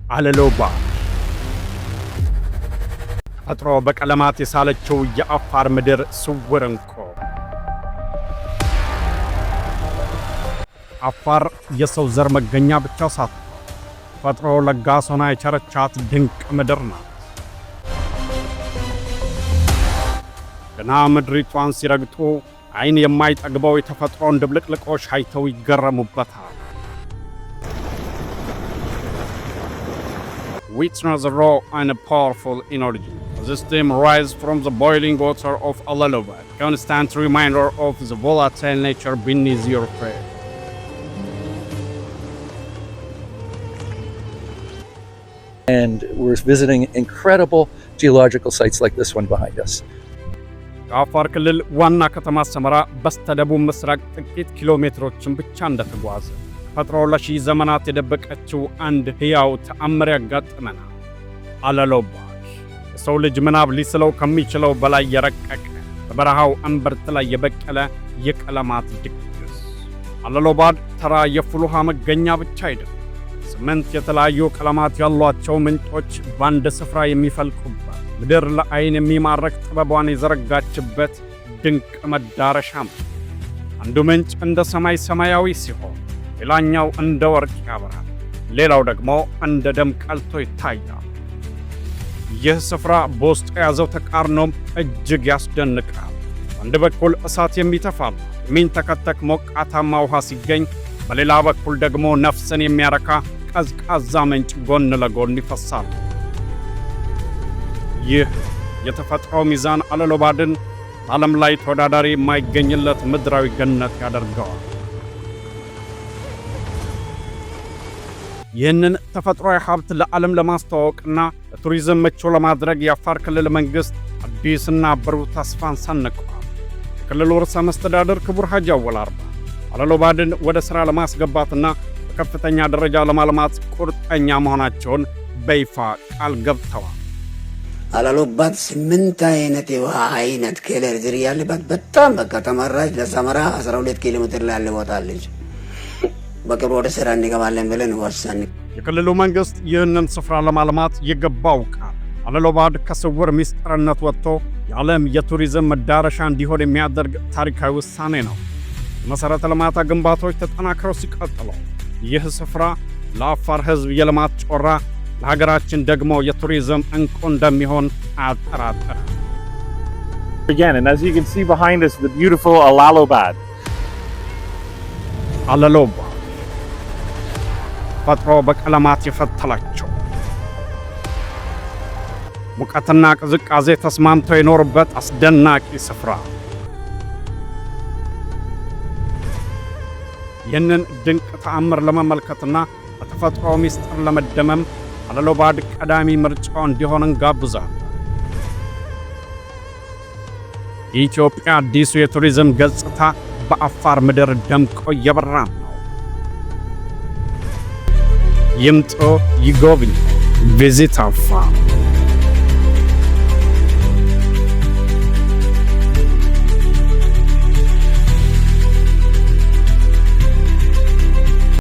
አለሎባ ተፈጥሮ በቀለማት የሳለችው የአፋር ምድር ስውር እንቁ። አፋር የሰው ዘር መገኛ ብቻ ሳትሆን ተፈጥሮ ለጋስ ሆና የቸረቻት ድንቅ ምድር ናት። ገና ምድሪቷን ሲረግጡ ዓይን የማይጠግበው የተፈጥሮን ድብልቅልቆሽ አይተው ይገረሙበታል። Witness the raw and powerful energy. This steam rises from the boiling water of Alaloba, a constant reminder of the volatile nature beneath your feet. And we're visiting incredible geological sites like this one behind us. ከአፋር ክልል ዋና ከተማ ሰመራ በስተደቡብ ምስራቅ ጥቂት ኪሎ ሜትሮችን ብቻ እንደተጓዘ ተፈጥሮ ለሺህ ዘመናት የደበቀችው አንድ ሕያው ተአምር ያጋጥመናል። አለሎባ የሰው ልጅ ምናብ ሊስለው ከሚችለው በላይ የረቀቀ በበረሃው እምብርት ላይ የበቀለ የቀለማት ድግስ። አለሎባ ተራ የፍል ውሃ መገኛ ብቻ አይደለም። 8 የተለያዩ ቀለማት ያሏቸው ምንጮች በአንድ ስፍራ የሚፈልቁበት ምድር ለዓይን የሚማርክ ጥበቧን የዘረጋችበት ድንቅ መዳረሻም። አንዱ ምንጭ እንደ ሰማይ ሰማያዊ ሲሆን ሌላኛው እንደ ወርቅ ያበራል፣ ሌላው ደግሞ እንደ ደም ቀልቶ ይታያል። ይህ ስፍራ በውስጡ የያዘው ተቃርኖም እጅግ ያስደንቃል። በአንድ በኩል እሳት የሚተፋል የሚንተከተክ ሞቃታማ ውሃ ሲገኝ፣ በሌላ በኩል ደግሞ ነፍስን የሚያረካ ቀዝቃዛ ምንጭ ጎን ለጎን ይፈሳል። ይህ የተፈጥሮ ሚዛን አለሎባድን ዓለም ላይ ተወዳዳሪ የማይገኝለት ምድራዊ ገነት ያደርገዋል። ይህንን ተፈጥሯዊ ሀብት ለዓለም ለማስተዋወቅና ለቱሪዝም ምቹ ለማድረግ የአፋር ክልል መንግሥት አዲስና ብሩህ ተስፋን ሰንቋል። የክልሉ ርዕሰ መስተዳድር ክቡር ሐጂ አወል አርባ አለሎባድን ወደ ሥራ ለማስገባትና በከፍተኛ ደረጃ ለማልማት ቁርጠኛ መሆናቸውን በይፋ ቃል ገብተዋል። አለሎባት 8 አይነት የውሃ አይነት ከለር ዝርያ ያለባት በጣም በቃ ተመራጭ ለሰመራ 12 ኪሎ ሜትር ላይ ያለ ቦታ አለች። በቅርቡ ወደ ሥራ እንገባለን ብለን ወሰን። የክልሉ መንግሥት ይህንን ስፍራ ለማልማት የገባው ቃል አለሎባድ ከስውር ምስጢርነት ወጥቶ የዓለም የቱሪዝም መዳረሻ እንዲሆን የሚያደርግ ታሪካዊ ውሳኔ ነው። የመሠረተ ልማት ግንባታዎች ተጠናክረው ሲቀጥሉ ይህ ስፍራ ለአፋር ሕዝብ የልማት ጮራ፣ ለሀገራችን ደግሞ የቱሪዝም እንቁ እንደሚሆን አያጠራጥርም። Again, and as you can see behind us, the beautiful Alalobad. አለሎባ ተፈጥሮ በቀለማት የፈተላቸው ሙቀትና ቅዝቃዜ ተስማምተው የኖሩበት አስደናቂ ስፍራ። ይህንን ድንቅ ተአምር ለመመልከትና በተፈጥሮ ምስጢር ለመደመም አለሎባድ ቀዳሚ ምርጫው እንዲሆን እንጋብዛለን። የኢትዮጵያ አዲሱ የቱሪዝም ገጽታ በአፋር ምድር ደምቆ እየበራ ነው። ይምጡ፣ ይጎብኙ። ቪዚት አፋር።